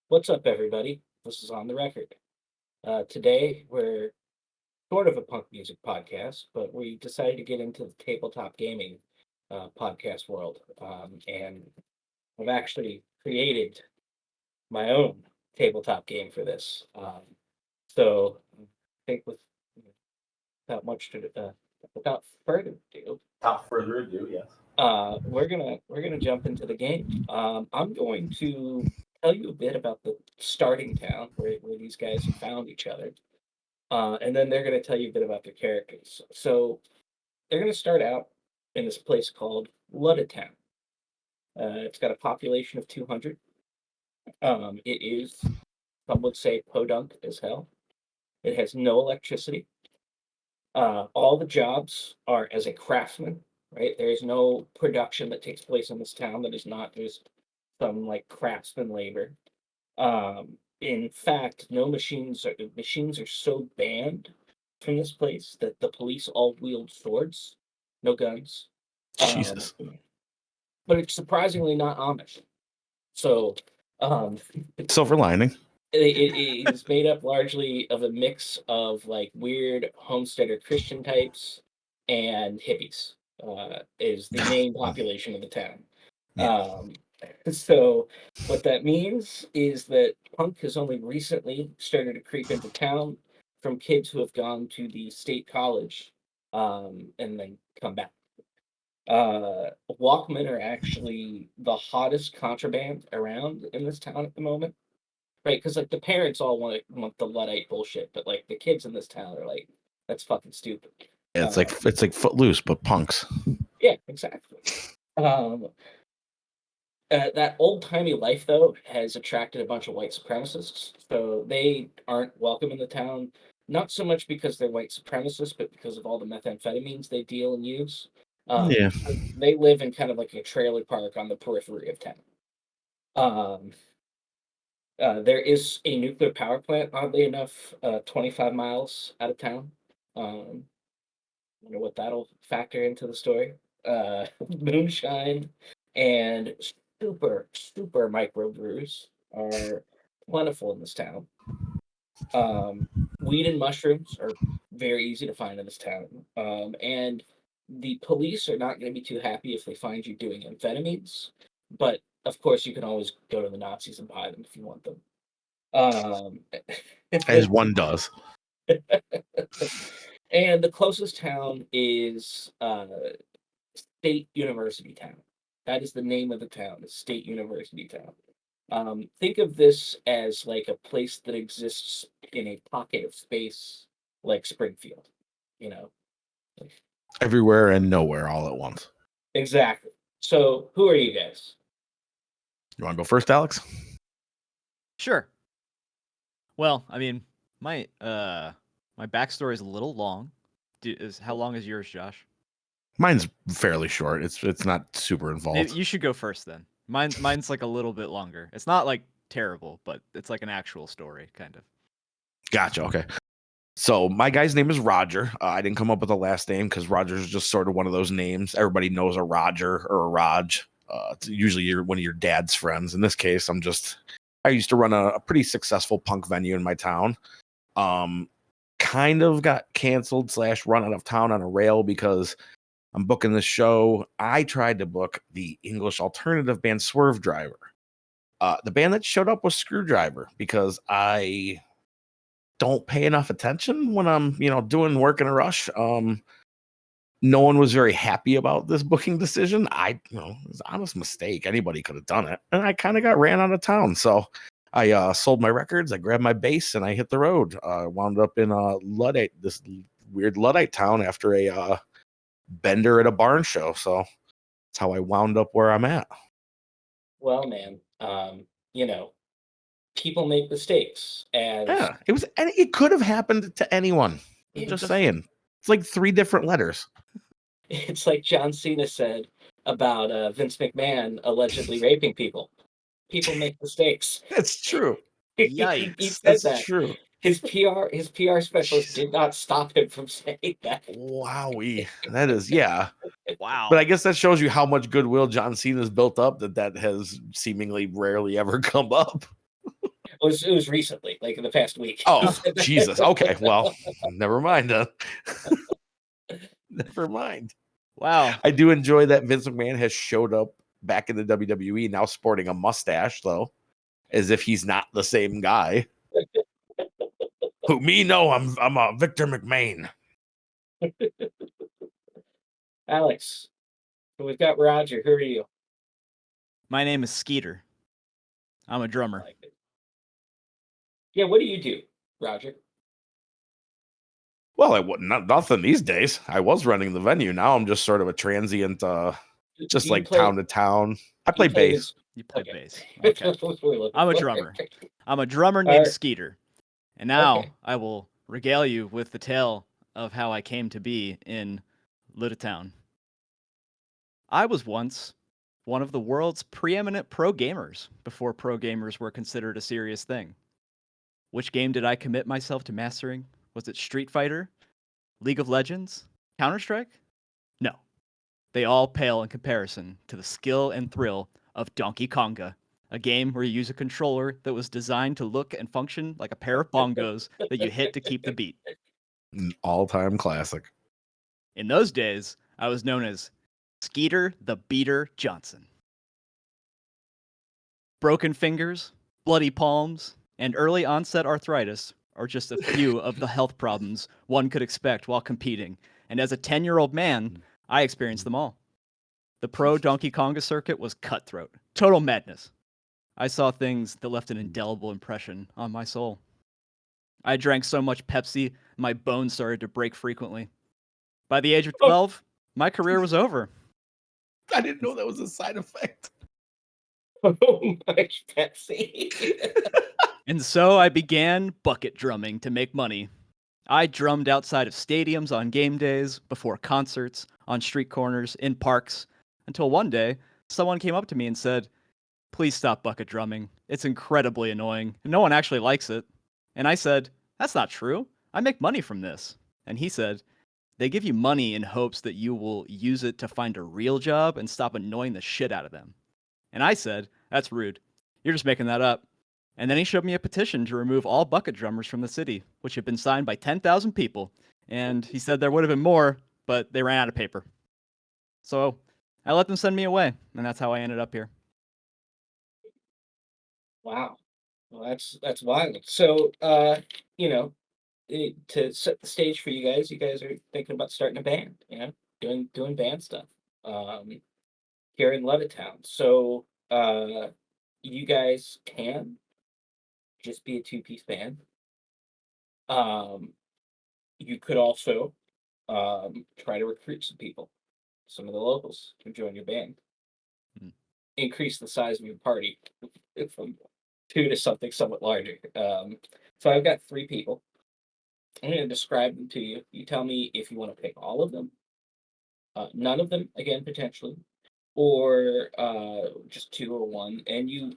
What's up, everybody? This is On the Record. Today, we're sort of a punk music podcast, but we decided to get into the tabletop gaming podcast world. And I've actually created my own tabletop game for this. So, I think without much to, without further ado, Without further ado, yes. we're gonna jump into the game. I'm going to tell you a bit about the starting town where these guys have found each other, and then they're gonna tell you a bit about their characters. So they're gonna start out in this place called Town. It's got a population of 200. It is, some would say, podunk as hell. It has no electricity. All the jobs are as a craftsman, right? There is no production that takes place in this town that is not just some like craftsman labor. In fact, no machines are so banned from this place that the police all wield swords, no guns. Um, Jesus. but it's surprisingly not Amish. So um, Silver lining. it is made up largely of a mix of like weird homesteader Christian types and hippies. Is the main population of the town. Yeah. So what that means is that punk has only recently started to creep into town from kids who have gone to the state college and then come back. Walkmen are actually the hottest contraband around in this town at the moment. Right, because like the parents all want the Luddite bullshit, but like the kids in this town are like, that's fucking stupid. It's like Footloose, but punks. Yeah, exactly. That old timey life though has attracted a bunch of white supremacists, so they aren't welcome in the town. Not so much because they're white supremacists, but because of all the methamphetamines they deal and use. Yeah. They live in kind of like a trailer park on the periphery of town. There is a nuclear power plant, oddly enough, 25 miles out of town. Wonder what that'll factor into the story. Moonshine and super microbrews are plentiful in this town. Weed and mushrooms are very easy to find in this town. And the police are not going to be too happy if they find you doing amphetamines, but of course, you can always go to the Nazis and buy them if you want them. As one does. And the closest town is State University Town. That is the name of the town, is State University Town. Think of this as like a place that exists in a pocket of space like Springfield, you know? Everywhere and nowhere all at once. Exactly. So, who are you guys? You want to go first, Alex? Sure. Well, I mean, my backstory is a little long. How long is yours, Josh? Mine's fairly short. It's not super involved. You should go first then. Mine's like a little bit longer. It's not like terrible, but it's like an actual story, kind of. Gotcha. Okay. So my guy's name is Roger. I didn't come up with a last name because Roger is just sort of one of those names. Everybody knows a Roger or a Raj. It's usually one of your dad's friends. In this case, I used to run a pretty successful punk venue in my town. Kind of got canceled / run out of town on a rail because I'm booking this show. I tried to book the English alternative band Swerve Driver. The band that showed up was Screwdriver because I don't pay enough attention when I'm, doing work in a rush. No one was very happy about this booking decision. It was an honest mistake. Anybody could have done it. And I kind of got ran out of town. So I sold my records. I grabbed my bass and I hit the road. Wound up in this weird Luddite town after a bender at a barn show. So that's how I wound up where I'm at. Well, man, people make mistakes. Yeah, it could have happened to anyone. I'm just saying. It's like 3 different letters. It's like John Cena said about Vince McMahon allegedly raping people. People make mistakes. That's true. Yikes. He said That's that. true. His PR specialist did not stop him from saying that. Wowee. That is, yeah. Wow. But I guess that shows you how much goodwill John Cena's built up that has seemingly rarely ever come up. It was recently, like in the past week. Oh, Jesus. Okay, well, never mind. Never mind. Wow. I do enjoy that Vince McMahon has showed up back in the WWE now sporting a mustache, though, as if he's not the same guy. Who me? No, I'm a Victor McMahon. Alex, so we've got Roger. Who are you? My name is Skeeter. I'm a I drummer. like it. Yeah, what do you do, Roger? Well, I not nothing these days. I was running the venue. Now I'm just sort of a transient, just Do you like town to town. I play bass. You play Okay. bass. That's Okay. what we're looking I'm a for. drummer. I'm a drummer All named right. Skeeter. And now Okay. I will regale you with the tale of how I came to be in Little Town. I was once one of the world's preeminent pro gamers before pro gamers were considered a serious thing. Which game did I commit myself to mastering? Was it Street Fighter? League of Legends? Counter-Strike? No. They all pale in comparison to the skill and thrill of Donkey Konga, a game where you use a controller that was designed to look and function like a pair of bongos that you hit to keep the beat. An all-time classic. In those days, I was known as Skeeter the Beater Johnson. Broken fingers, bloody palms, and early onset arthritis are just a few of the health problems one could expect while competing. And as a 10-year-old man, I experienced them all. The pro Donkey Konga circuit was cutthroat, total madness. I saw things that left an indelible impression on my soul. I drank so much Pepsi, my bones started to break frequently. By the age of 12, my career was over. I didn't know that was a side effect. Oh, much Pepsi. And so I began bucket drumming to make money. I drummed outside of stadiums on game days, before concerts, on street corners, in parks, until one day, someone came up to me and said, "Please stop bucket drumming. It's incredibly annoying, and no one actually likes it." And I said, "That's not true. I make money from this." And he said, "They give you money in hopes that you will use it to find a real job and stop annoying the shit out of them." And I said, "That's rude. You're just making that up." And then he showed me a petition to remove all bucket drummers from the city, which had been signed by 10,000 people. And he said there would have been more, but they ran out of paper. So I let them send me away, and that's how I ended up here. Wow. Well, that's wild. So, you know, to set the stage for you guys are thinking about starting a band, doing band stuff. Um, Here in Levittown. So, you guys can just be a two-piece band. Um, you could also try to recruit some people, some of the locals to join your band. Hmm. Increase the size of your party from two to something somewhat larger. So I've got three people. I'm going to describe them to you. You tell me if you want to pick all of them, none of them, again, potentially, or just two or one, and you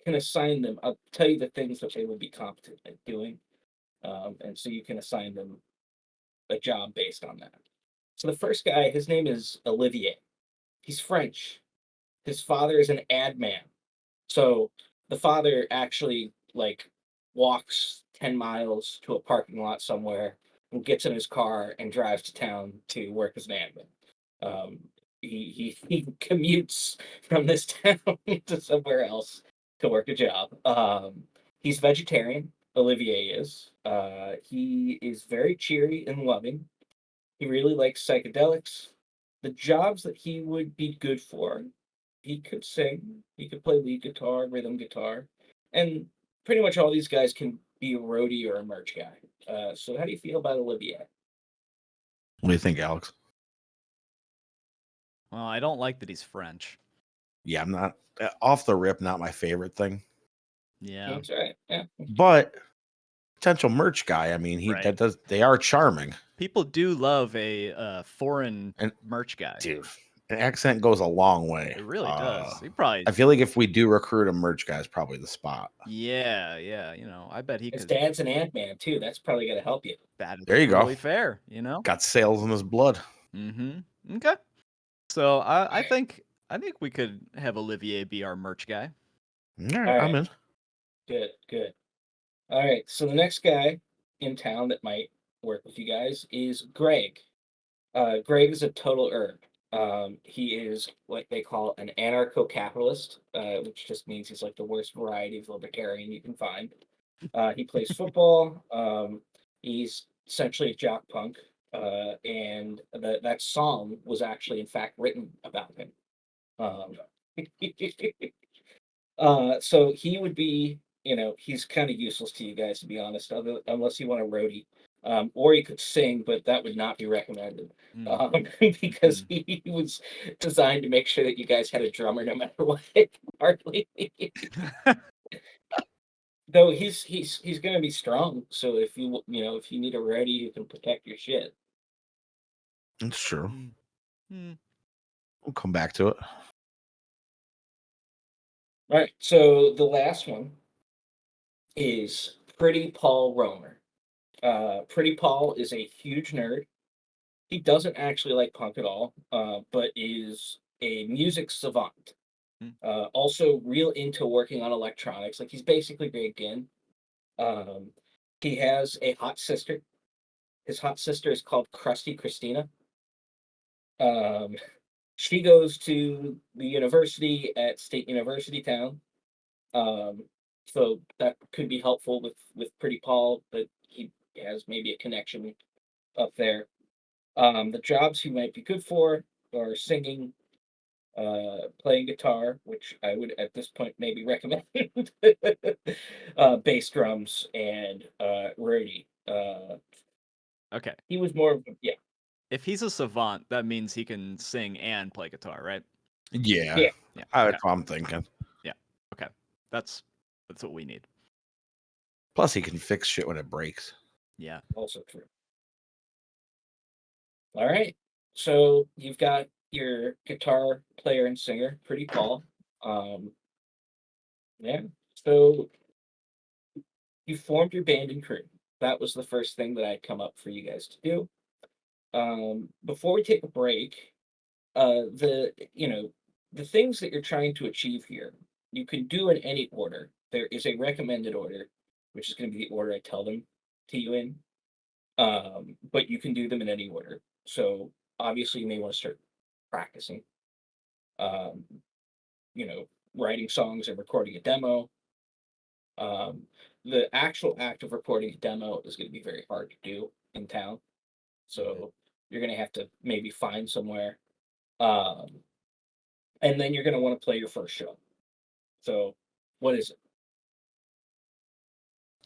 can assign them. I'll tell you the things that they would be competent at doing, and so you can assign them a job based on that. So the first guy, his name is Olivier. He's French. His father is an ad man. So the father actually like walks 10 miles to a parking lot somewhere and gets in his car and drives to town to work as an ad man. Um, he commutes from this town to somewhere else to work a job. He's vegetarian. Olivier is. He is very cheery and loving. He really likes psychedelics. The jobs that he would be good for, he could sing, he could play lead guitar, rhythm guitar, and pretty much all these guys can be a roadie or a merch guy. So how do you feel about Olivier? What do you think, Alex? Well, I don't like that he's French. Yeah, I'm not off the rip, not my favorite thing. Yeah. That's right. Yeah. But potential merch guy, I mean, Right. they are charming. People do love a foreign And merch guy. dude, an accent goes a long way. It really does. He probably. I feel like if we do recruit a merch guy, is probably the spot. Yeah. I bet he His could. dad's an ad man too. That's probably gonna help you. That is There you go. totally fair. Got sales in his blood. Mm-hmm. Okay. So I Alright. think we could have Olivier be our merch guy. All right, All I'm right. in. Good, good. All right. So the next guy in town that might work with you guys is Greg. Greg is a total herb. He is what they call an anarcho-capitalist, which just means he's like the worst variety of libertarian you can find. He plays football. He's essentially a jock punk, and that song was actually, in fact, written about him. Um, so he would be, he's kind of useless to you guys, to be honest, unless you want a roadie. Or he could sing, but that would not be recommended. Because he was designed to make sure that you guys had a drummer no matter what. Hardly. Though he's gonna be strong, so if you need a roadie who can protect your shit. It's true. Mm. We'll come back to it. All right, so the last one is Pretty Paul Romer. Pretty Paul is a huge nerd. He doesn't actually like punk at all, but is a music savant. Mm. Also real into working on electronics. Like he's basically Greg Ginn. He has a hot sister. His hot sister is called Krusty Christina. Um, she goes to the university at State University Town. Um, so that could be helpful with Pretty Paul, but he has maybe a connection up there. The jobs he might be good for are singing, playing guitar, which I would at this point maybe recommend, bass drums, and roadie. Okay. He was more of yeah, If he's a savant, that means he can sing and play guitar, right? Yeah. Yeah. Yeah. That's Okay. what I'm thinking. Yeah. Okay. That's what we need. Plus, he can fix shit when it breaks. Yeah. also true. All right, so you've got your guitar player and singer, Pretty Paul. Yeah. So you formed your band and crew. That was the first thing that I'd come up for you guys to do. Before we take a break, the things that you're trying to achieve here, you can do in any order. There is a recommended order, which is going to be the order I tell them to you in. But you can do them in any order. So obviously, you may want to start practicing. Um, you know, writing songs and recording a demo. Um, the actual act of recording a demo is going to be very hard to do in town. So you're going to have to maybe find somewhere. Um, and then you're going to want to play your first show. So what is it?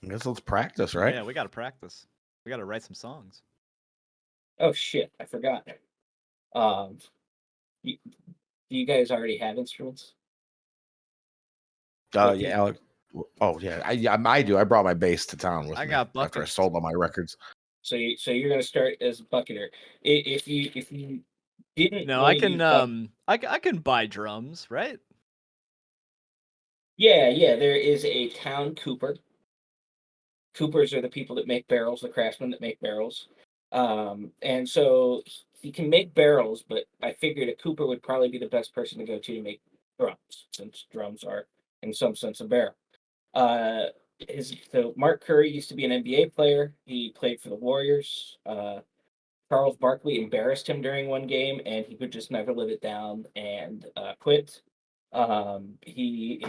I guess let's practice, right? Yeah, we got to practice. We got to write some songs. Oh shit, I forgot. Um, you, do you guys already have instruments? Like, Yeah, Alex. Oh yeah, I do. I brought my bass to town with I me got after I buckets. sold all my records. so you're going to start as a bucketer. If you didn't No, want I to can use I can buy drums, right? yeah, there is a town cooper. Coopers are the people that make barrels, the craftsmen that make barrels. And so he can make barrels, but I figured a cooper would probably be the best person to go to make drums, since drums are, in some sense, a barrel. Uh, so Mark Curry used to be an NBA player. He played for the Warriors. Charles Barkley embarrassed him during one game, and he could just never live it down and quit. He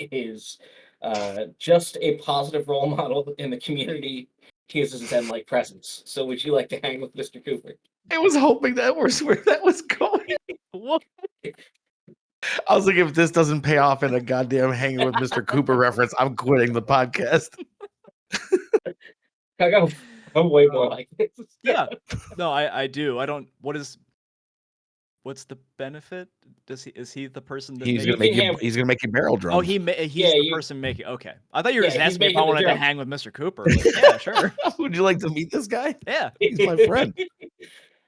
is just a positive role model in the community. He has a Zen-like presence. So, would you like to hang with Mr. Cooper? I was hoping that was where that was going. What? I was like, if this doesn't pay off in a goddamn hanging with Mr. Cooper reference, I'm quitting the podcast. I'm way more like this. Yeah. No, I do. I don't. What's the benefit? Is he the person that He's You gonna can make you. have He's gonna make you barrel drums. Oh, he's Yeah, the you person making. Okay, I thought you were yeah, just he's asking me if I making the wanted to drum. hang with Mr. Cooper. Like, yeah, sure. Would you like to meet this guy? Yeah. He's my friend.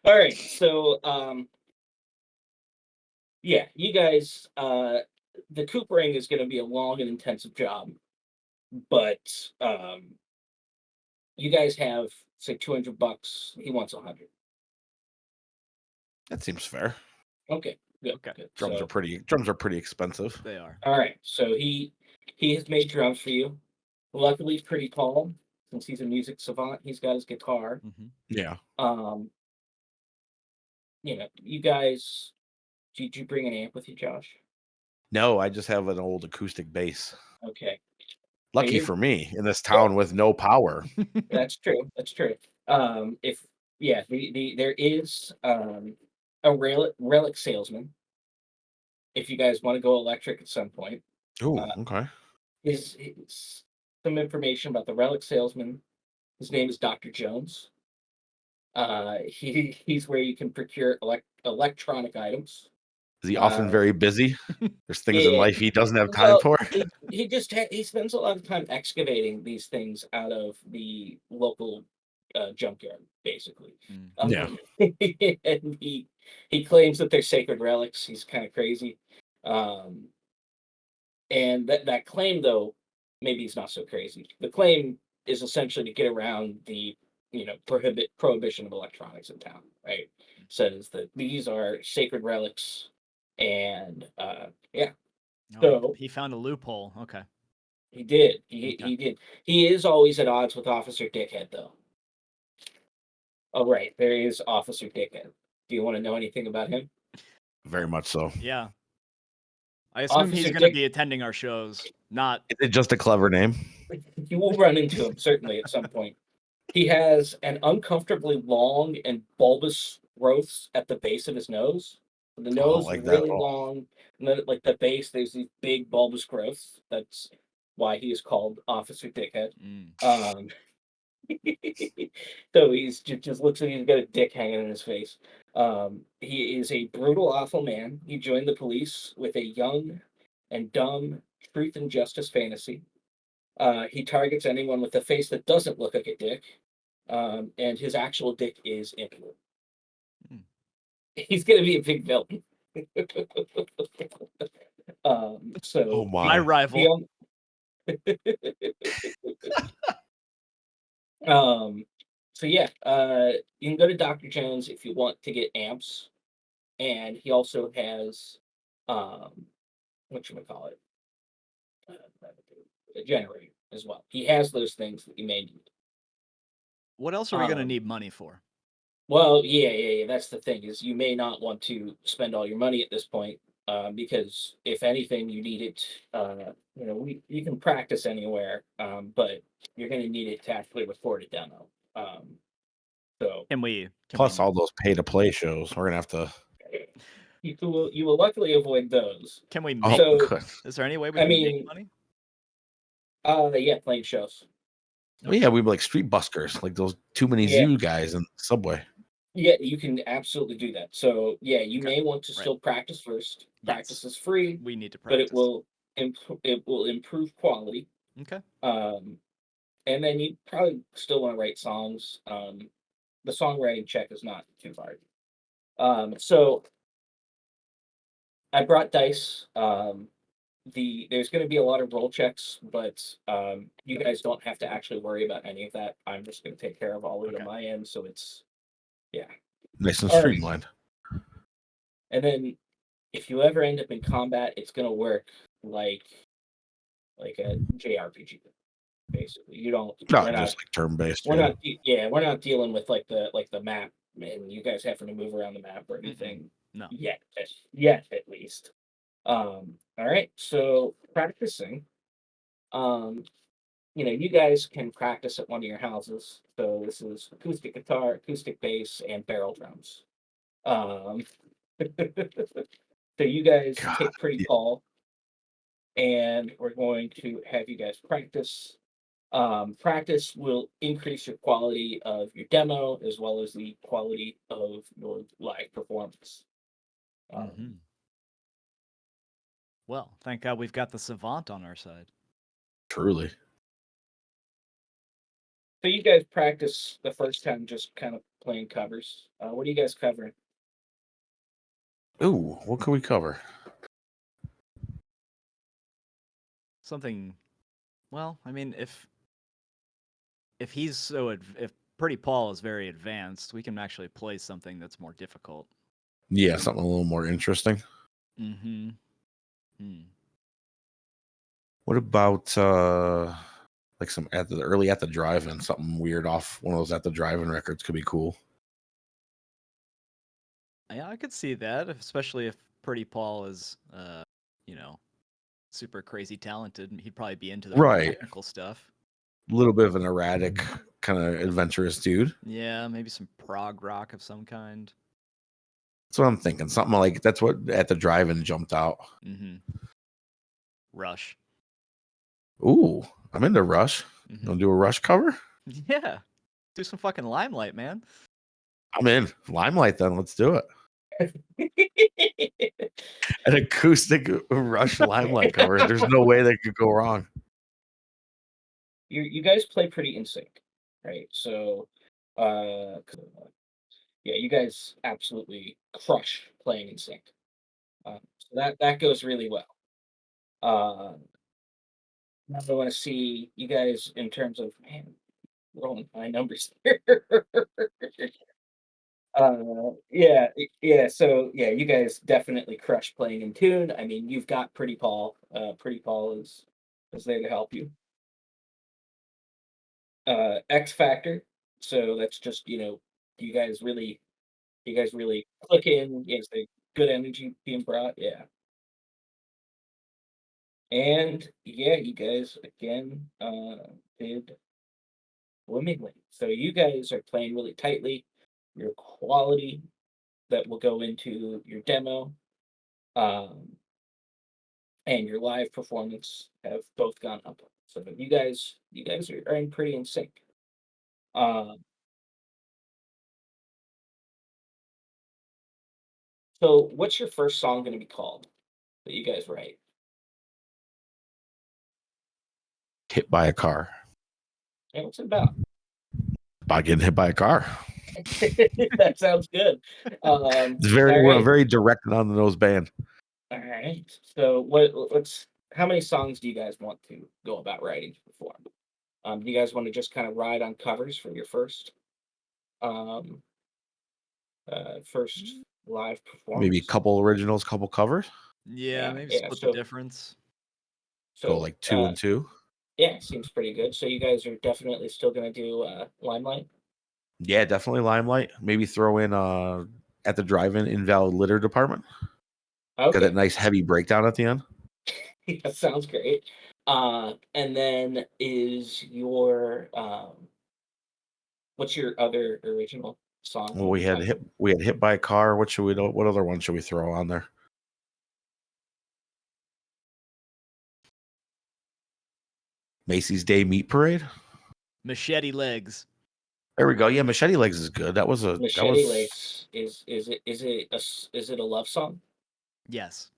All right, so yeah, you guys, the coopering is going to be a long and intensive job, but you guys have say $200. He wants 100. That seems fair. Okay, good, Okay. good. Drums So are pretty expensive. They are. all right, so he has made drums for you. Luckily, he's pretty tall since he's a music savant. He's got his guitar. Mm-hmm. Yeah. Um, you guys, did you bring an amp with you, Josh? No, I just have an old acoustic bass. Okay. Now Lucky for me in this town with no power. That's true. That's true. If yeah, there is a relic salesman. If you guys want to go electric at some point, Oh, uh, okay. is some information about the relic salesman. His name is Dr. Jones. He's where you can procure electronic items. Is he often Uh, very busy? There's things in yeah, life he doesn't have time well, for. he just he spends a lot of time excavating these things out of the local junkyard, basically. Mm. Yeah. And he claims that they're sacred relics. He's kind of crazy, um, and that claim, though, maybe he's not so crazy. The claim is essentially to get around the prohibition of electronics in town. Right? Says that these are sacred relics, and yeah. Oh, So he found a loophole. Okay. he did. Okay. He did. He is always at odds with Officer Dickhead, though. Oh, right. There is Officer Dickhead. Do you want to know anything about him? Very much so. Yeah. I assume he's Officer going to Dick. be attending our shows. Not. Is it just a clever name? You will run into him certainly at some point. He has an uncomfortably long and bulbous growth at the base of his nose. The I don't nose like that at really all. long, and then like the base, there's these big bulbous growths. That's why he is called Officer Dickhead. Mm. Um, so he's just looks like he's got a dick hanging in his face. He is a brutal, awful man. He joined the police with a young and dumb truth and justice fantasy. He targets anyone with a face that doesn't look like a dick, and his actual dick is impotent. Mm. He's gonna be a big villain. Oh So My my. rival. um, so yeah, you can go to Dr. Jones if you want to get amps, and he also has what you call it, a generator as well. He has those things that you may need. What else are we going to Um, need money for? well, yeah. That's the thing is you may not want to spend all your money at this point, because if anything, you need it. You can practice anywhere, but you're going to need it to actually record a demo. So Can we Plus all those pay to play shows. We're gonna have to. you will luckily avoid those. can we Oh, make So good. is there any way we I can make mean, money? yeah, playing shows. Oh yeah, we were like street buskers, like those too many Yeah, zoo guys in the subway. yeah, you can absolutely do that. So yeah, you Okay. may want to Right. still practice first. Practice Yes. is free, We need to but it practice. will improve quality. Okay. And then you probably still want to write songs. The songwriting check is not too hard. So I brought dice. There's going to be a lot of roll checks, but you guys don't have to actually worry about any of that. I'm just going to take care of all of it Okay. on my end. So it's yeah. Nice and All right. streamlined. And then if you ever end up in combat, it's going to work like a JRPG. Basically, you don't. No, We're not. just like term based. We're Yeah. not. Yeah, we're not dealing with the map and you guys having to move around the map or anything No. yet. At least. All right. So practicing. You guys can practice at one of your houses. So this is acoustic guitar, acoustic bass, and barrel drums. Um, so you guys God, take pretty yeah. tall, and we're going to have you guys practice. Practice will increase your quality of your demo as well as the quality of your live performance. Mhm. Well, thank God we've got the savant on our side. Truly. So you guys practice the first time just kind of playing covers. What are you guys covering? Ooh, what can we cover? Something. Well, I mean, if he's if Pretty Paul is very advanced, we can actually play something that's more difficult. Yeah, something a little more interesting. Mm-hmm. What about like some at the drive-in, something weird off one of those at the drive-in records could be cool. Yeah, I could see that, especially if Pretty Paul is, you know, super crazy talented. He'd probably be into the real Right. technical stuff. A little bit of an erratic, kind of adventurous dude. Yeah, maybe some prog rock of some kind. That's what I'm thinking. Something like that's what at the drive-in jumped out. Mm-hmm. Rush. Ooh, I'm into Rush. Mm-hmm. Gonna do a Rush cover? Yeah. Do some fucking Limelight, man. I'm in. Limelight then. Let's do it. An acoustic Rush Limelight cover. There's no way that could go wrong. You guys play pretty in sync, right? So, uh, yeah, you guys absolutely crush playing in sync. So that goes really well. Uh, Now I want to see you guys in terms of man rolling high numbers here. Yeah. So yeah, you guys definitely crush playing in tune. I mean, you've got Pretty Paul. Pretty Paul is there to help you. X Factor. So that's just you guys really click in. Yes, the good energy being brought. Yeah, and yeah, you guys again did swimmingly. So you guys are playing really tightly. Your quality that will go into your demo um, and your live performance have both gone up. So you guys are in pretty in sync. Uh, so what's your first song going to be called that you guys write? Hit by a car. And what's it about? By getting hit by a car. That sounds good. It's very All we're a right. very direct and on the nose band. All right. So what's how many songs do you guys want to go about writing to perform? Do you guys want to just kind of ride on covers for your um first live Maybe a performance? couple originals, couple covers. Yeah, Yeah, maybe yeah. split the difference. Go So like 2 and 2. yeah, seems pretty good. So you guys are definitely still gonna do Limelight? Yeah, definitely Limelight. Maybe throw in at the drive-in invalid litter department. Got that Okay. nice heavy breakdown at the end. That sounds great. And then is your what's your other original song Well, gonna be titled? we had hit by a car. What should we do? What other one should we throw on there? Macy's Day Meat Parade. Machete legs. There we go. Yeah, Machete Legs is good. That Machete was Lace is it a love song? Yes.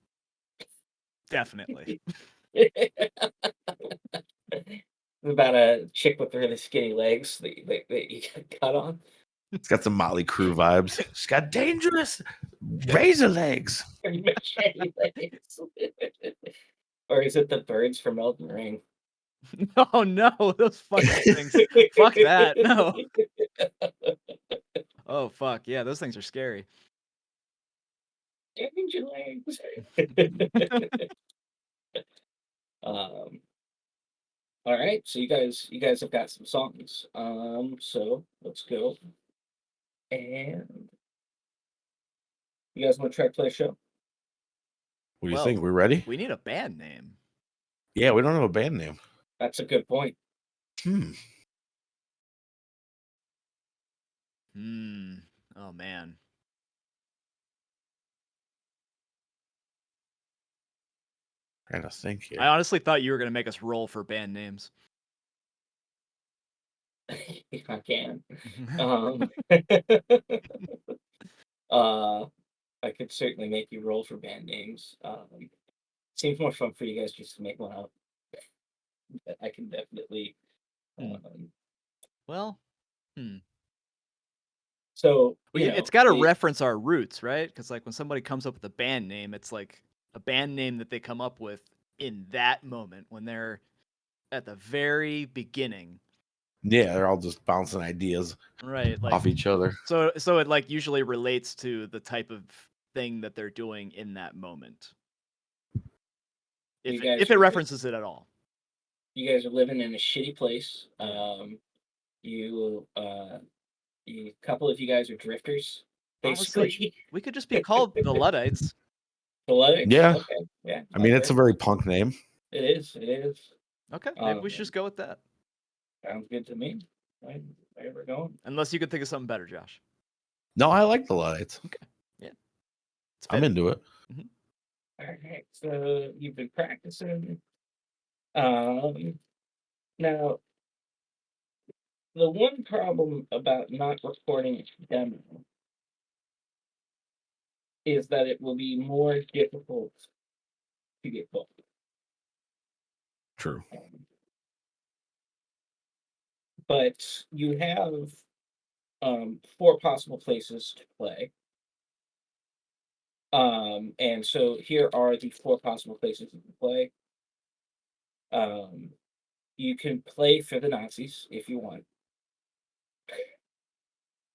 Definitely. About a chick with really skinny legs that you got cut on. it's got some Motley Crue vibes. She's got dangerous razor legs. Machete Lace. Or is it the birds from Elden Ring? Oh no, those fucking things. Fuck that. No. Oh fuck. Yeah, those things are scary. Danger legs. um, all right, so you guys have got some songs. So let's go. And you guys want to try to play a show? What do you Well, think? We ready? we need a band name. Yeah, we don't have a band name. That's a good point. Hmm. Oh man. Trying to think I here. honestly thought you were gonna make us roll for band names. If I can. Um, uh, I could certainly make you roll for band names. Seems more fun for you guys just to make one up. But I can definitely. Hmm. Um, Well, hmm. so It's got to reference our roots, right? Because like when somebody comes up with a band name, it's like a band name that they come up with in that moment when they're at the very beginning. Yeah, they're all just bouncing ideas Right, like off each other. so it like usually relates to the type of thing that they're doing in that moment. you If guys it are just references it at all. you guys are living in a shitty place. You couple of you guys are drifters, Honestly, basically. we could just be called the Luddites. The Luddites? Yeah. Okay, yeah, I mean, that it's a works. very punk name. It is. It is. Okay, maybe we should just go with that. Sounds good to me. Right, where we're going. Unless you could think of something better, Josh. No, I like the Luddites. Okay, yeah, it's I'm fitting. into it. All right, so you've been practicing. Now the one problem about not recording a demo is that it will be more difficult to get booked. True. But you have four possible places to play. And so here are the four possible places you can play. You can play for the Nazis if you want.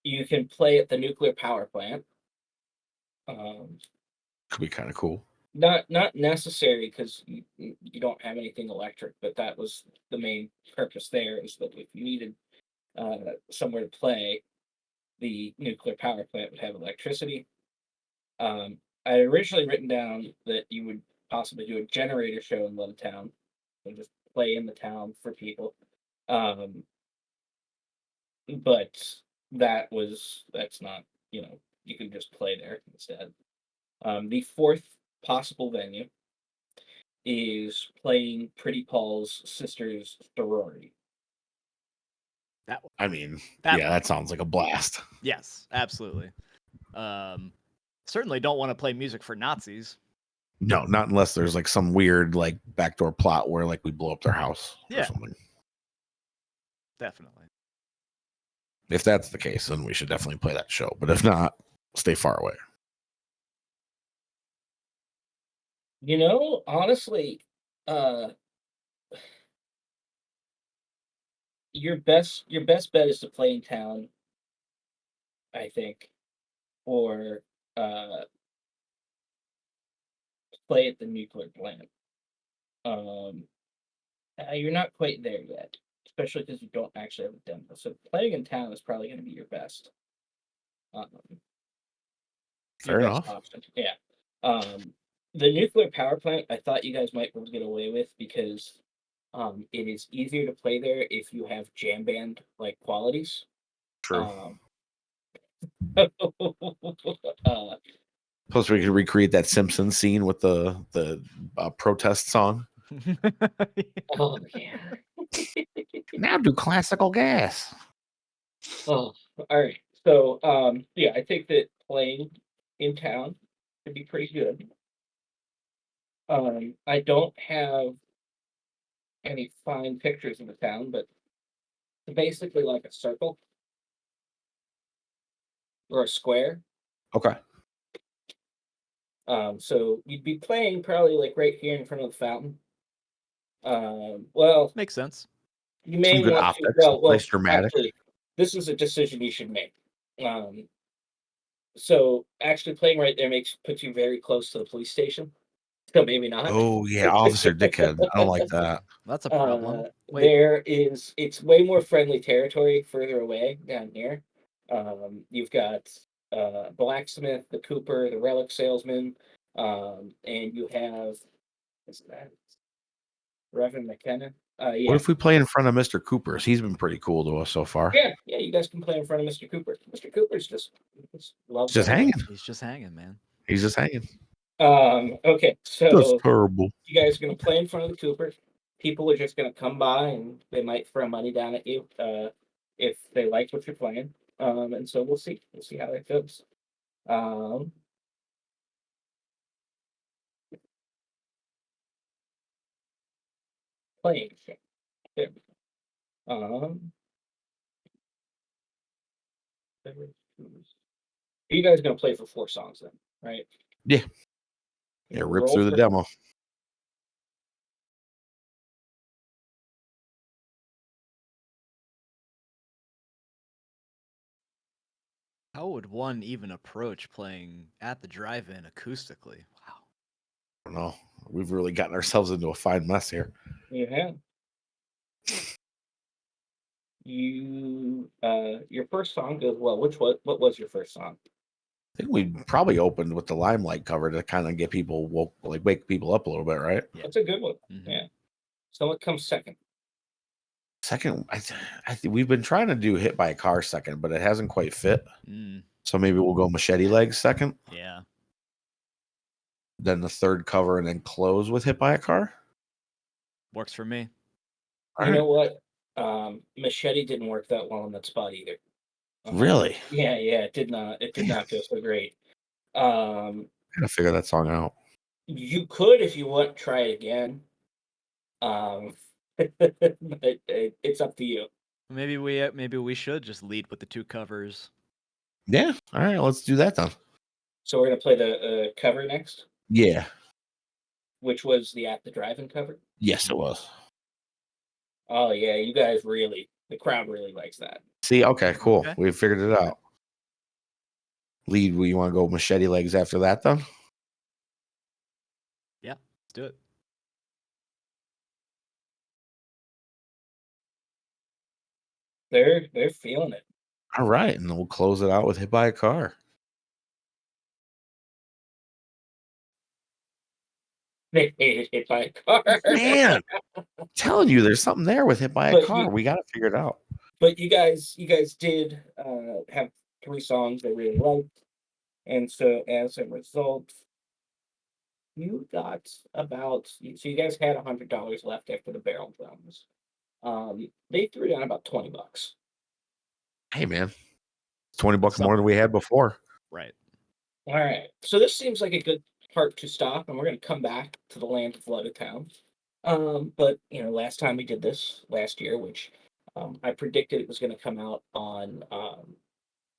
You can play at the nuclear power plant. Could be kind of cool. Not necessary because you don't have anything electric, but that was the main purpose there is that if you needed somewhere to play, the nuclear power plant would have electricity. I had originally written down that you would possibly do a generator show in Love Town and just play in the town for people. But that's not, you can just play there instead. The fourth possible venue is playing Pretty Paul's sister's sorority. I mean, That yeah, that sounds like a blast. Yes, absolutely. Certainly don't want to play music for Nazis. No, not unless there's like some weird like backdoor plot where like we blow up their house or Yeah. something. Definitely. If that's the case, then we should definitely play that show. But if not, stay far away. Honestly, your best bet is to play in town, I think, or play at the nuclear plant. You're not quite there yet, especially because you don't actually have a demo. So playing in town is probably going to be your best. Um, Fair your best enough. option. Yeah. The nuclear power plant, I thought you guys might be able to get away with because it is easier to play there if you have jam band like qualities. True. Uh, Plus, we could recreate that Simpsons scene with the protest song. oh yeah. Now do classical gas. Oh, all right. So yeah, I think that playing in town could be pretty good. I don't have any fine pictures of the town, but it's basically like a circle or a square. Okay. So you'd be playing probably like right here in front of the fountain. Well, Makes sense. you may Some good want to. optics. Well, Nice dramatic. actually, this is a decision you should make. So actually playing right there puts you very close to the police station. So maybe not. Oh yeah, Officer Dickhead. I don't like that. That's a problem. Wait, It's way more friendly territory further away down here. You've got blacksmith, the cooper, the relic salesman, and you have what's that? Reverend McKenna. What Yeah, if we play in front of Mr. Cooper's? He's been pretty cool to us so far. yeah. You guys can play in front of Mr. Cooper. Mr. Cooper's just loves He's just that. hanging. he's just hanging, man. He's just hanging. Okay, That's so terrible. you guys are gonna play in front of the Cooper. People are just gonna come by and they might throw money down at you if they like what you're playing. And so we'll see. We'll see how that goes. Um, playing. There we go. You guys are gonna play for 4 songs then, right? Yeah. Yeah, rip Roll through the for- demo. How would one even approach playing at the drive-in acoustically? Wow. I don't know. We've really gotten ourselves into a fine mess here. Yeah. your first song goes well. What was your first song? I think we probably opened with the Limelight cover to kind of get people woke, like wake people up a little bit, right? Yeah. That's a good one. Mhm. Yeah. So what comes second? Second, I think we've been trying to do Hit by a Car second, but it hasn't quite fit. Mm, So maybe we'll go Machete Legs second, yeah. then the third cover, and then close with Hit by a Car. Works for me. All You right. know what? Machete didn't work that well in that spot either. Really? Yeah, it did not. It did not go so great. Um, Gotta figure that song out. you could, if you want, try it again. But it's up to you. Maybe we should just lead with the two covers. Yeah. All right. Let's do that then. So we're gonna play the cover next, Yeah. which was the At the Drive-In cover. Yes, it was. Oh yeah, you guys really, the crowd really likes that. See, okay, cool. Okay. We figured it out. Lead, you want to go Machete Legs after that then? Yeah, let's do it. They're feeling it. All right. And then we'll close it out with Hit by a Car. They hated Hit by a Car. Man, I'm telling you, there's something there with Hit by a But Car. We got to figure it out. But you guys did have 3 songs they really liked, and so as a result, you got about so you guys had $100 left after the barrel drums. They threw down about $20. Hey, man, $20 Some- more than we had before. Right. All right, so this seems like a good part to stop, and we're going to come back to the land of flooded town. But last time we did this last year, which I predicted it was going to come out on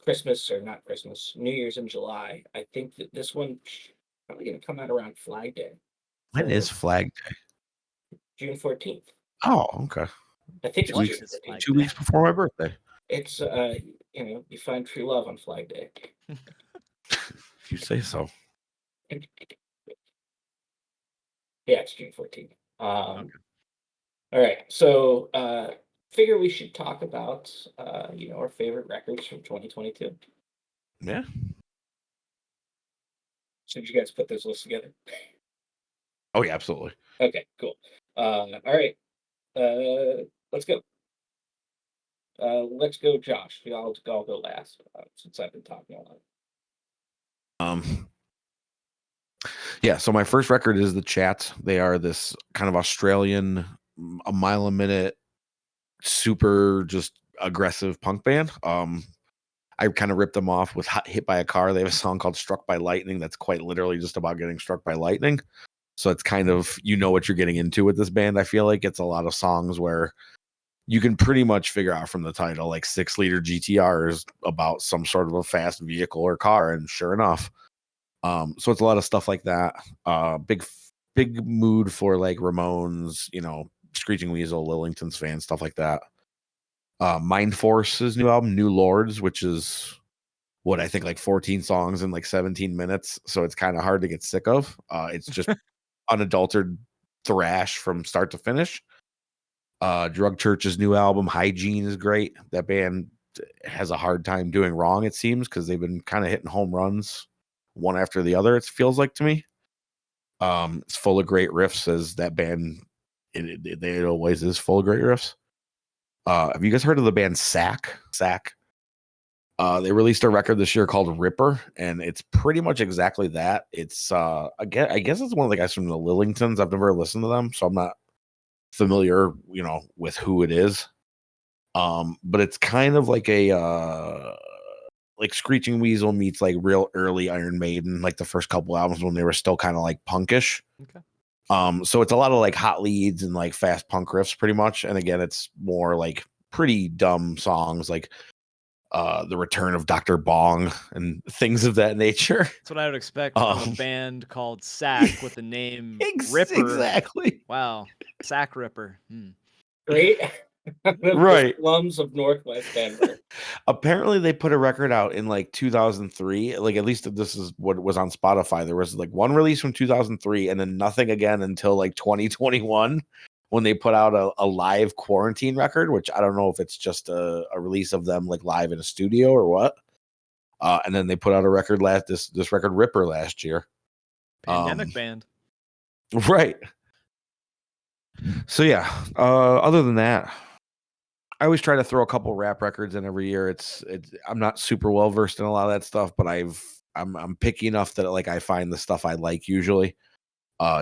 Christmas or not Christmas, New Year's in July. I think that this one probably going to come out around Flag Day. When So, is Flag Day? June 14th. Oh, okay. I think it's 2 June weeks. 14th. 2 weeks before my birthday. It's you find true love on Flag Day. If you say so. Yeah, it's June 14th. Okay. All right. So figure we should talk about our favorite records from 2022. Yeah. So did you guys put those lists together? Oh, yeah, absolutely. Okay, cool. All right. Let's go. Let's go, Josh. I'll go last since I've been talking a lot. Yeah, so my first record is the Chats. They are this kind of Australian, a mile a minute, super just aggressive punk band. I kind of ripped them off with Hit by a Car. They have a song called Struck by Lightning that's quite literally just about getting struck by lightning. So it's kind of, what you're getting into with this band. I feel like it's a lot of songs where you can pretty much figure out from the title, like 6-liter GTR is about some sort of a fast vehicle or car. And sure enough, so it's a lot of stuff like that. Big mood for like Ramones, Screeching Weasel, Lillington's fan, stuff like that. Mind Force's new album, New Lords, which is what I think like 14 songs in like 17 minutes. So it's kind of hard to get sick of. It's just unadulterated thrash from start to finish. Drug Church's new album, Hygiene, is great. That band has a hard time doing wrong, it seems, because they've been kind of hitting home runs one after the other, it feels like to me. It's full of great riffs, as that band it always is full of great riffs. Have you guys heard of the band Sack? They released a record this year called Ripper, and it's pretty much exactly that. It's I guess it's one of the guys from the Lillingtons. I've never listened to them, so I'm not familiar, with who it is. But it's kind of like a like Screeching Weasel meets like real early Iron Maiden, like the first couple albums when they were still kind of like punkish. Okay. So it's a lot of like hot leads and like fast punk riffs pretty much. And again, it's more like pretty dumb songs like The Return of Dr. Bong and things of that nature. That's what I would expect from a band called Sack with the name Ripper. Exactly. Wow. Sack Ripper. Great. Right. The slums of Northwest Denver. Apparently they put a record out in like 2003. Like, at least this is what was on Spotify. There was like one release from 2003 and then nothing again until like 2021. when they put out a live quarantine record, which I don't know if it's just a release of them like live in a studio or what. And then they put out a record this record Ripper last year. Pandemic band. Right. So yeah, other than that, I always try to throw a couple rap records in every year. It's I'm not super well versed in a lot of that stuff, but I'm picky enough that like I find the stuff I like usually.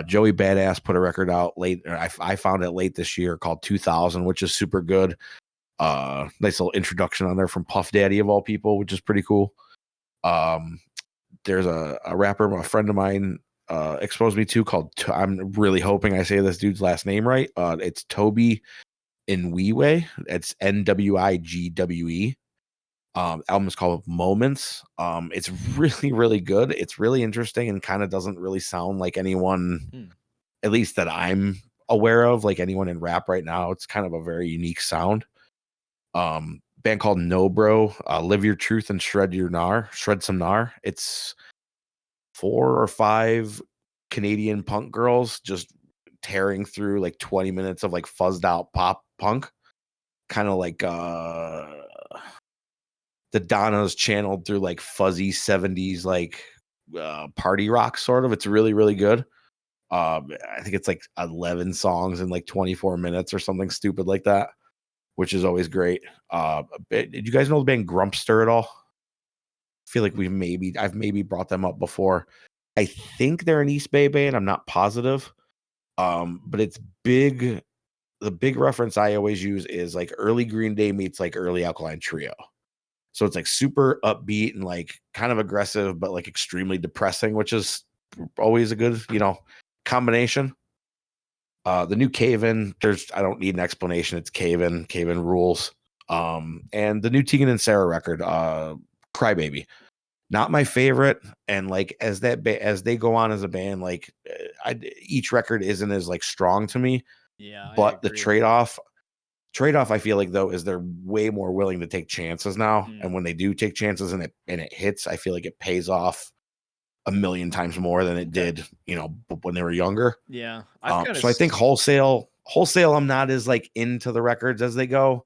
Joey Badass put a record out late. I found it late this year called 2000, which is super good. Nice little introduction on there from Puff Daddy of all people, which is pretty cool. There's a rapper, a friend of mine exposed me to called. I'm really hoping I say this dude's last name right. It's Toby Inwiwe. It's Nwigwe. Album is called Moments. It's really, really good. It's really interesting and kind of doesn't really sound like anyone, at least that I'm aware of, like anyone in rap right now. It's kind of a very unique sound. Band called No Bro, Live Your Truth and Shred Some Gnar. It's 4 or 5 Canadian punk girls just tearing through like 20 minutes of like fuzzed out pop punk, kind of like the Donnas channeled through like fuzzy 70s like party rock sort of. It's really, really good. I think it's like 11 songs in like 24 minutes or something stupid like that, which is always great. Did you guys know the band Grumpster at all? I feel like I've maybe brought them up before. I think they're an East Bay band. I'm not positive. But it's big. The big reference I always use is like early Green Day meets like early Alkaline Trio. So it's like super upbeat and like kind of aggressive, but like extremely depressing, which is always a good, combination. The new Cave-In, I don't need an explanation. It's Cave-In rules. And the new Tegan and Sarah record, Crybaby, not my favorite. And like as they go on as a band, like each record isn't as like strong to me. Yeah, But the trade-off I feel like though is they're way more willing to take chances now, and when they do take chances and it hits, I feel like it pays off a million times more than it did when they were younger. Yeah, I've kind of. So I think wholesale I'm not as like into the records as they go,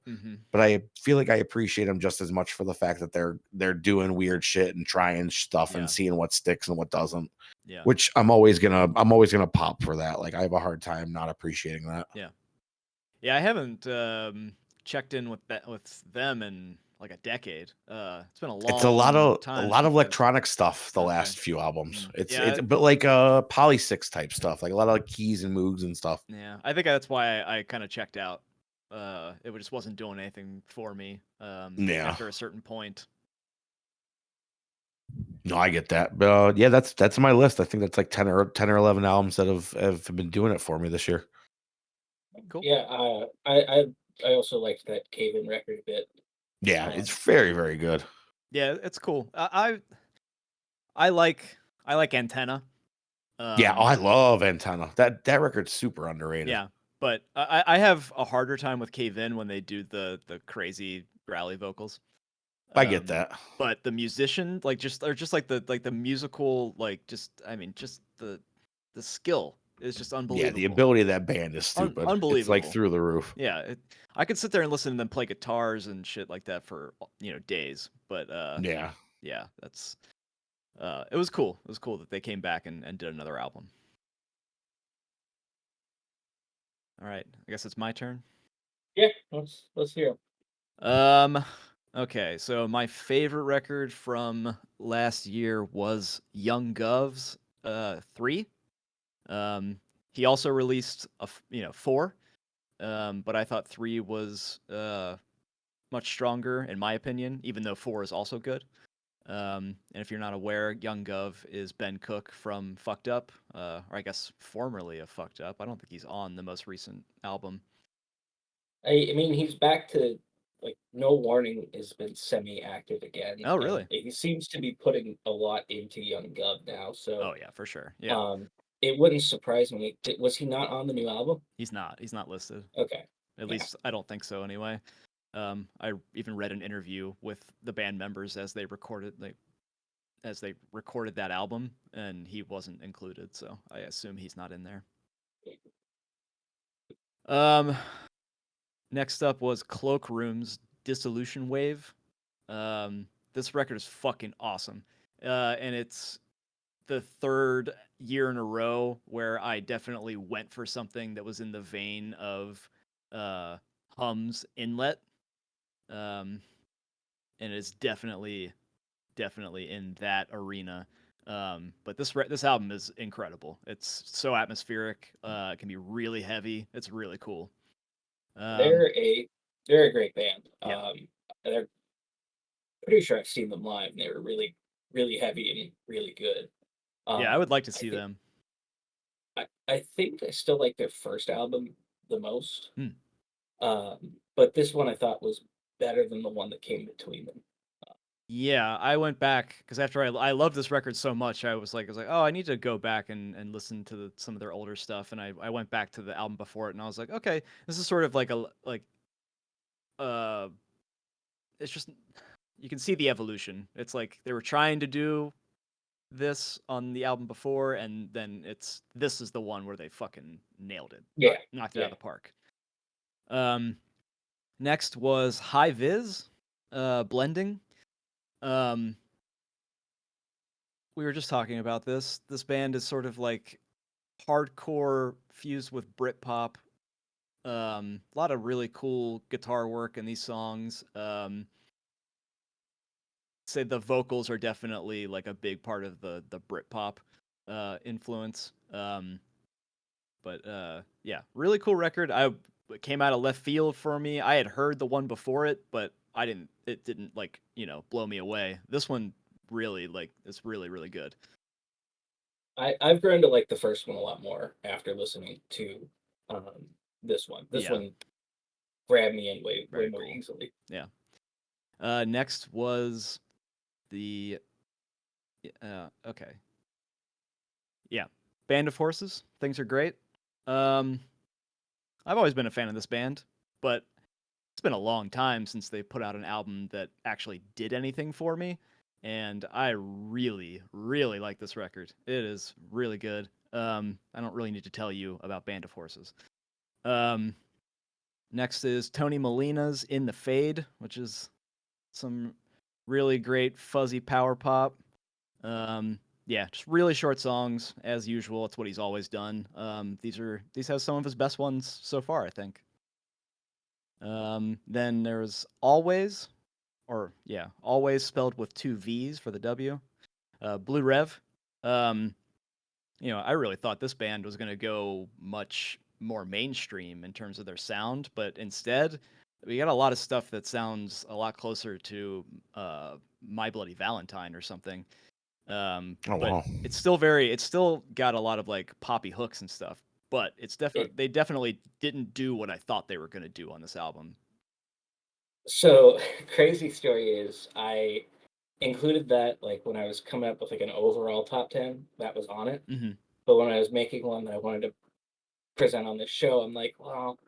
but I feel like I appreciate them just as much for the fact that they're doing weird shit and trying stuff and seeing what sticks and what doesn't. Yeah, which I'm always gonna pop for that. Like I have a hard time not appreciating that. Yeah, I haven't checked in with them in like a decade. It's been a long It's a lot of time electronic stuff the last few albums. It's but like Poly 6 type stuff, like a lot of like keys and moogs and stuff. Yeah, I think that's why I kind of checked out. It just wasn't doing anything for me after a certain point. No, I get that. But yeah, that's my list. I think that's like 10 or 11 albums that have been doing it for me this year. Cool. Yeah, I also liked that Cave-In record a bit. Yeah, it's very, very good. Yeah, it's cool. I like Antenna. Yeah, I love Antenna. That record's super underrated. Yeah, but I have a harder time with Cave-In when they do the crazy growly vocals. I get that. But the musician, just like the musical, just the skill is just unbelievable. Yeah, the ability of that band is stupid. Unbelievable. It's like through the roof. Yeah, I could sit there and listen to them play guitars and shit like that for days. But yeah, that's it was cool. It was cool that they came back and did another album. All right, I guess it's my turn. Yeah, let's hear it. Okay, so my favorite record from last year was Young Gov's 3. He also released 4, but I thought 3 was much stronger in my opinion, even though 4 is also good. And if you're not aware, Young Gov is Ben Cook from Fucked Up, or I guess formerly of Fucked Up. I don't think he's on the most recent album. I mean, he's back to like No Warning has been semi-active again. Oh, really? He seems to be putting a lot into Young Gov now. So, oh yeah, for sure. Yeah, it wouldn't surprise me. Was he not on the new album? He's not listed. Okay, At least I don't think so. Anyway, I even read an interview with the band members as they recorded that album, and he wasn't included. So I assume he's not in there. Um, Next up was Cloakroom's Dissolution Wave. This record is fucking awesome. And it's the third year in a row where I definitely went for something that was in the vein of Hum's Inlet. And it's definitely in that arena. But this album is incredible. It's so atmospheric. It can be really heavy. It's really cool. They're a they're a great band. Yeah. They're pretty sure I've seen them live. And they were really really heavy and really good. Yeah, I would like to I see think them. I think I still like their first album the most. Hmm. But this one I thought was better than the one that came between them. Yeah, I went back because after I love this record so much, I was like, oh, I need to go back and listen to some of their older stuff, and I went back to the album before it, and I was like, okay, this is sort of like uh, it's just you can see the evolution. It's like they were trying to do this on the album before, and then this is the one where they fucking nailed it, Yeah, knocked it out yeah. of the park. Um, Next was High Viz, Blending. Um, we were just talking about this. This band is sort of like hardcore fused with Britpop. A lot of really cool guitar work in these songs. Say the vocals are definitely like a big part of the Britpop influence. But yeah, really cool record. It came out of left field for me. I had heard the one before it, but it didn't like, blow me away. This one really it's really, really good. I've grown to like the first one a lot more after listening to this one. This Yeah, one grabbed me in way very more cool. easily. Yeah. Next was the okay. Yeah. Band of Horses. Things are great. Um I've always been a fan of this band, but it's been a long time since they put out an album that actually did anything for me, and I really, really like this record. It is really good. I don't really need to tell you about Band of Horses. Um, Next is Tony Molina's In the Fade, which is some really great fuzzy power pop. Yeah, just really short songs as usual. It's what he's always done. These have some of his best ones so far, I think. Then there's Always, or yeah, Always spelled with two V's for the W. Blue Rev. Um, I really thought this band was gonna go much more mainstream in terms of their sound, but instead, we got a lot of stuff that sounds a lot closer to My Bloody Valentine or something. Oh But wow. it's still got a lot of like poppy hooks and stuff. But It, they definitely didn't do what I thought they were gonna do on this album. so crazy story is I included that like when I was coming up with like an overall top 10 that was on it. Hmm. But when I was making one that I wanted to present on this show, I'm like, well,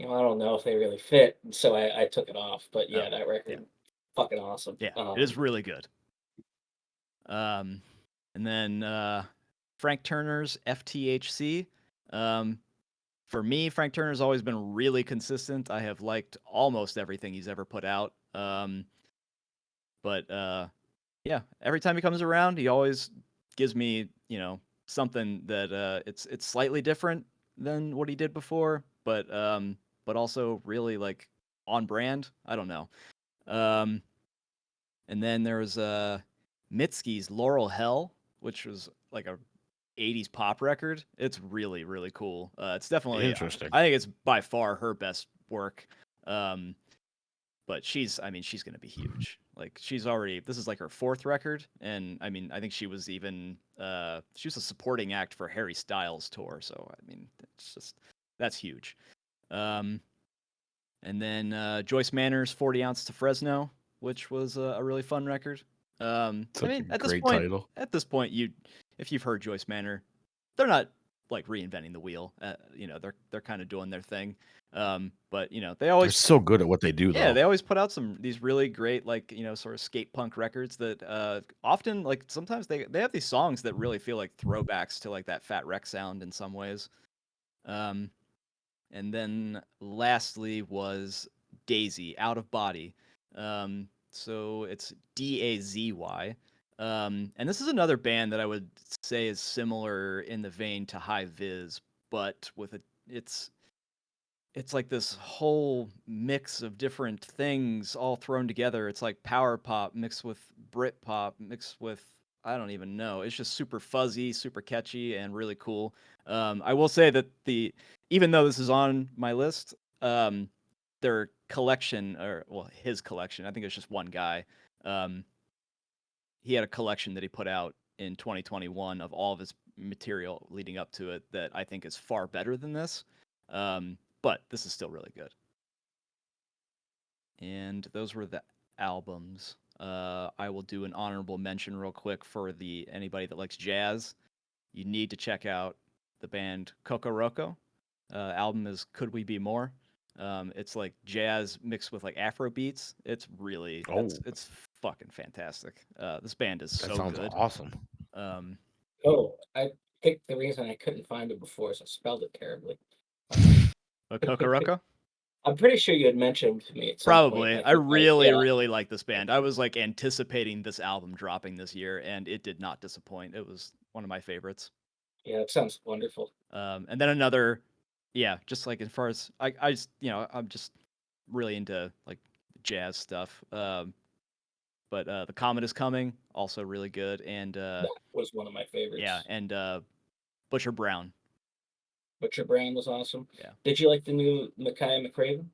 I don't know if they really fit. And so I took it off. But Oh, yeah, that yeah, record, fucking awesome. yeah, it is really good. Um, and then Frank Turner's FTHC. Um, for me, Frank Turner's always been really consistent. I have liked almost everything he's ever put out. But yeah, every time he comes around, he always gives me, something that it's slightly different than what he did before, but also really like on brand. I don't know. Um, and then there was Mitski's Laurel Hell, which was like a 80s pop record. It's really, really cool. It's definitely, Interesting. I think it's by far her best work. Um, but she's going to be huge. Like this is like her fourth record. And I mean, I think she was she was a supporting act for Harry Styles tour. So, I mean, that's huge. Um, and then Joyce Manor's 40 Ounce to Fresno, which was a really fun record. I Such a mean, great title. if you've heard Joyce Manor, they're not like reinventing the wheel. They're kind of doing their thing. But they They're always, so good at what they do, yeah, though. they always put out these really great like sort of skate punk records that often like sometimes they have these songs that really feel like throwbacks to like that Fat Wreck sound in some ways. Um, And then lastly was Daisy, Out of Body. So it's Dazy. And this is another band that I would say is similar in the vein to High Viz, but with it's like this whole mix of different things all thrown together. It's like power pop mixed with Brit pop mixed with I don't even know. It's just super fuzzy, super catchy, and really cool. I will say that even though this is on my list, their collection or well his collection. I think it's just one guy. Um, he had a collection that he put out in 2021 of all of his material leading up to it that I think is far better than this. But this is still really good. And those were the albums. I will do an honorable mention real quick for anybody that likes jazz. You need to check out the band Kokoroko. Album is Could We Be More? It's like jazz mixed with like Afro beats. It's really it's fucking fantastic. This band is That so sounds good. awesome. Oh, I think the reason I couldn't find it before is I spelled it terribly. Kokoroko? I'm pretty sure you had mentioned to me at some point. Probably. And I really, yeah, really like this band. I was like anticipating this album dropping this year, and it did not disappoint. It was one of my favorites. yeah, it sounds wonderful. And then another, yeah, just like as far as I just, I'm just really into like jazz stuff. But The Comet is Coming, also really good, and That was one of my favorites. yeah, and Butcher Brown. Butcher Brown was awesome. Yeah. Did you like the new Micaiah McCraven?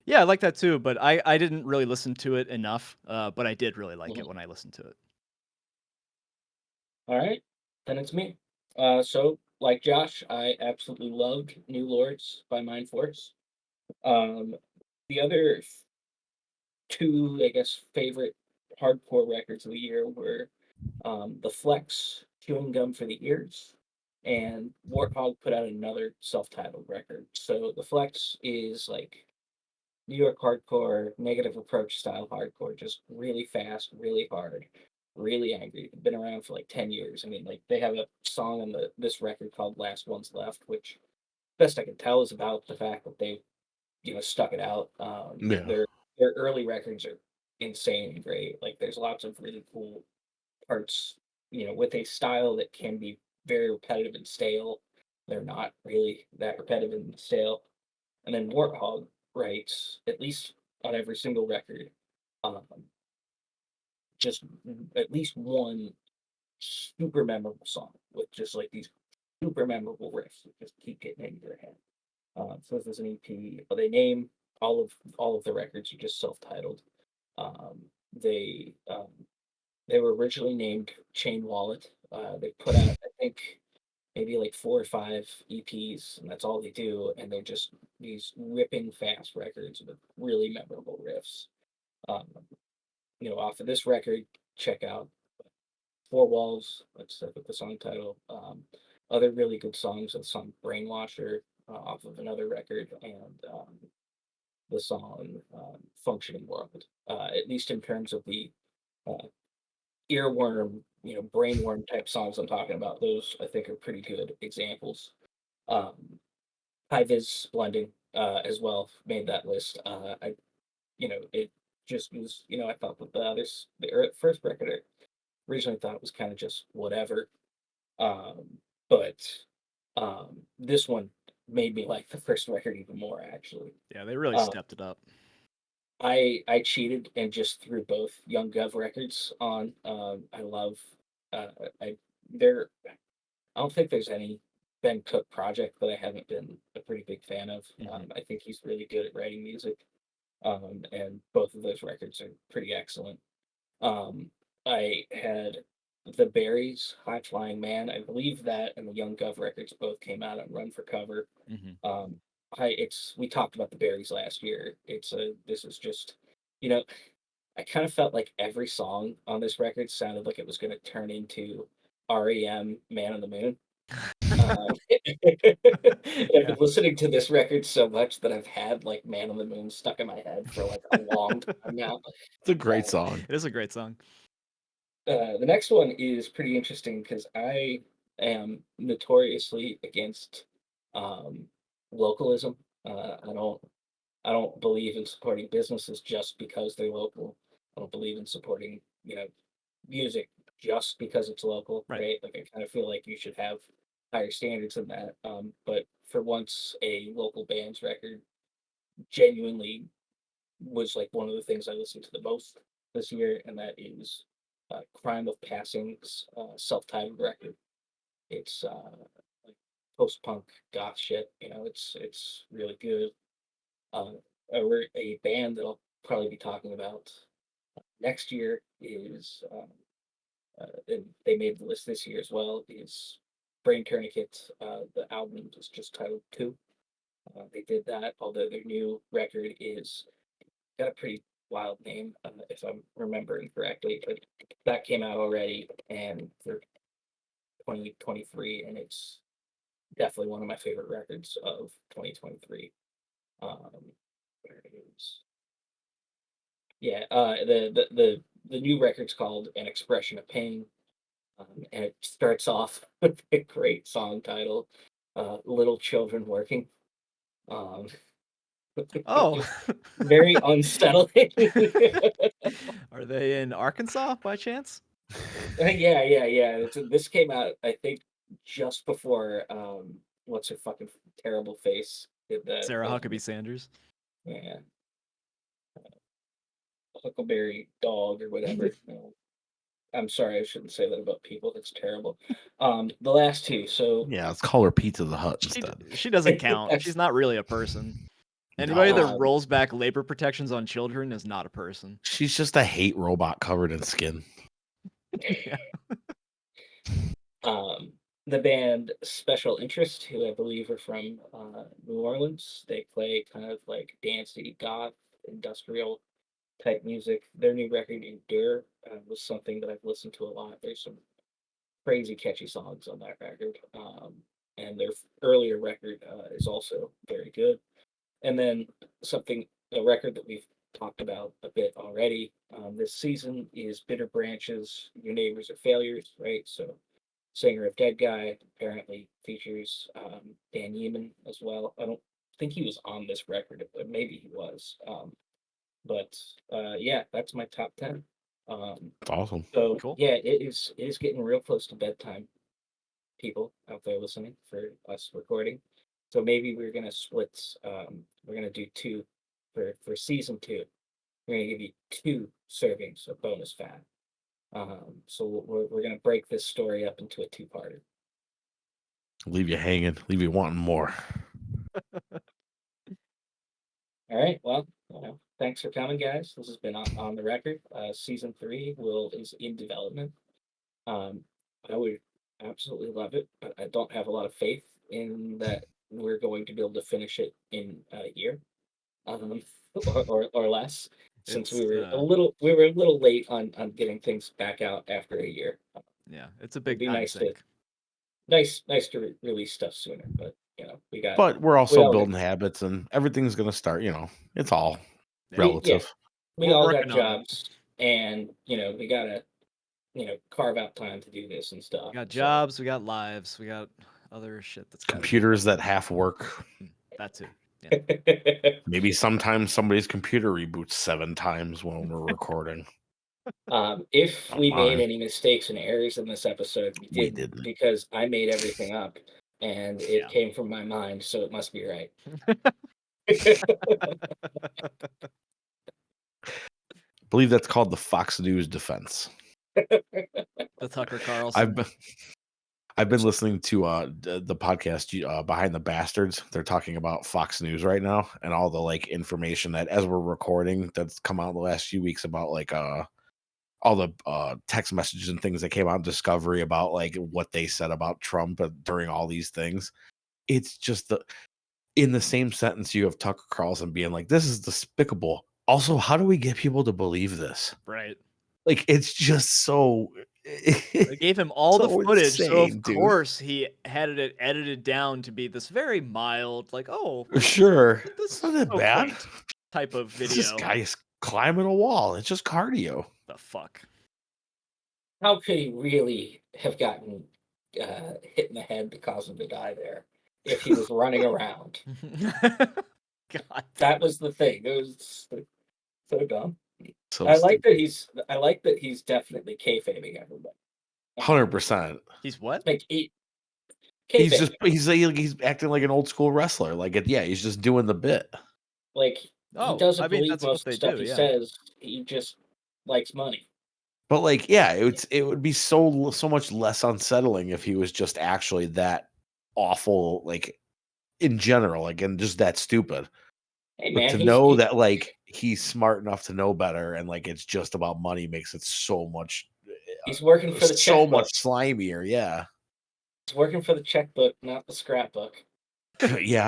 Yeah, I like that too, but I didn't really listen to it enough. But I did really like it when I listened to it. All right, then it's me. So like Josh, I absolutely loved New Lords by Mind Force. Um, the other two, I guess, favorite hardcore records of the year were The Flex, Chewing Gum for the Ears, and Warthog put out another self-titled record. So The Flex is like New York hardcore, negative approach style hardcore, just really fast, really hard, really angry. Been around for like 10 years. I mean, like they have a song on this record called Last Ones Left, which best I can tell is about the fact that they, stuck it out. Yeah. Their early records are insane and great. Like there's lots of really cool parts, with a style that can be very repetitive and stale. They're not really that repetitive and stale. And then Warthog writes, at least on every single record, um, just at least one super memorable song with just like these super memorable riffs that just keep getting into your head. So this is an EP. But they name all of the records are just self-titled. Um, they um, they were originally named Chain Wallet. They put out, I think, maybe like 4 or 5 EPs, and that's all they do. And they're just these ripping fast records with really memorable riffs. Um, off of this record, check out Four Walls. That's the song title. Other really good songs, the song Brainwasher off of another record, and the song Functioning World. At least in terms of the uh, earworm, brainworm type songs I'm talking about, those I think are pretty good examples. Um, High Vis Blending as well made that list. It just was, I thought that first record I originally thought it was kind of just whatever. But this one made me like the first record even more, actually. Yeah, they really Uh, stepped it up. I cheated and just threw both Young Gov records on. I love uh, I there I don't think there's any Ben Cook project that I haven't been a pretty big fan of. I think he's really good at writing music. And both of those records are pretty excellent. I had the Berries, High Flying Man. I believe that and the Young Gov records both came out on Run for Cover. Um, we talked about the Berries last year. This is just, you know, I kind of felt like every song on this record sounded like it was going to turn into REM Man on the Moon. I've been listening to this record so much that I've had like Man on the Moon stuck in my head for like a long time now. It's a great song. It is a great song. The next one is pretty interesting because I am notoriously against um, localism. I don't believe in supporting businesses just because they're local. I don't believe in supporting, music just because it's local, Right. right? Like I kind of feel like you should have higher standards than that. But for once, a local band's record genuinely was like one of the things I listened to the most this year, and that is Crime of Passing's self-titled record. It's like post-punk goth shit. It's really good. Uh, a band that I'll probably be talking about next year is, and they made the list this year as well, is Brain Tourniquet. The album is just titled Two. They did that, although their new record is got a pretty wild name, if I'm remembering correctly, but that came out already and for 2023, and it's definitely one of my favorite records of 2023. Um, where is yeah, the new record's called An Expression of Pain, and it starts off with a great song title, "Little Children Working." Um, Oh. just very unsettling. Are they in Arkansas by chance? Yeah. This came out, I think, just before what's her fucking terrible face did Sarah the Huckabee Sanders. yeah, Huckleberry Dog or whatever. No, I'm sorry, I shouldn't say that about people. That's terrible. The last two. So Yeah, let's call her Pizza the Hut She instead. she doesn't count. She's that's not really a person. Anybody No, that um, rolls back labor protections on children is not a person. she's just a hate robot covered in skin. Yeah. um, the band Special Interest, who I believe are from New Orleans. They play kind of like dancey, goth, industrial type music. Their new record, Endure, was something that I've listened to a lot. There's some crazy catchy songs on that record. And their earlier record is also very good. And then a record that we've talked about a bit already this season is Bitter Branches, Your Neighbors Are Failures, right? So, singer of Dead Guy apparently features Dan Yeeman as well. I don't think he was on this record, but maybe he was. But yeah, that's my top 10. Um, It's awesome. so Cool. yeah, it is getting real close to bedtime, people out there listening for us recording. So maybe we're gonna split. We're gonna do two for season two. We're gonna give you two servings of bonus fat. So we're gonna break this story up into a two-parter. Leave you hanging, leave you wanting more. All right. Well, thanks for coming, guys. This has been on the record. Season three is in development. Um, I would absolutely love it, but I don't have a lot of faith in that we're going to be able to finish it in a year, um, or less, since It's we were a little late on getting things back out after a year. yeah, it's a It'd big be time nice to sink. nice to release stuff sooner, but But we're we also all got building habits and everything's gonna start, it's all Yeah. yeah, relative. we We're all got working on it. jobs, and we gotta carve out time to do this and We stuff. got So jobs, we got lives, we got other shit that's got to get Computers done. that half work. That too. Yeah. Maybe sometimes somebody's computer reboots 7 times when we're recording. If Not we made mine. any mistakes and errors in this episode, we We didn't didn't. because I made everything up and it Yeah. came from my mind, so it must be right. I believe that's called the Fox News defense. The Tucker Carlson. I've been I've been listening to the podcast Behind the Bastards. They're talking about Fox News right now and all the like information that as we're recording that's come out in the last few weeks about like all the text messages and things that came out in Discovery about like what they said about Trump during all these things. It's just in the same sentence you have Tucker Carlson being like, "This is despicable." Also, how do we get people to believe this? Right. Like, it's just so They gave him all the so footage, so of insane, dude. course he had it edited down to be this very mild, like, oh, Sure, this it's is not that so bad. quaint type of It's just video. guys climbing a wall. It's just cardio. The fuck. How could he really have gotten hit in the head to cause him to die there? if he was running around. God. That was the thing. It was so dumb. So I like that he's definitely kayfabing everybody. 100%. He's what? Like He's kayfabing. he's acting like an old school wrestler. Like he's just doing the bit. Like he Oh, doesn't I mean, believe that's what most of they the stuff do, he yeah. says. He just likes money. But like, yeah, it would be so much less unsettling if he was just actually that awful, like in general, like and just that stupid. Hey But man, to he's know that like he's smart enough to know better and like it's just about money makes it so much working for the so much checkbook. slimier. Yeah. He's working for the checkbook, not the scrapbook. Yeah.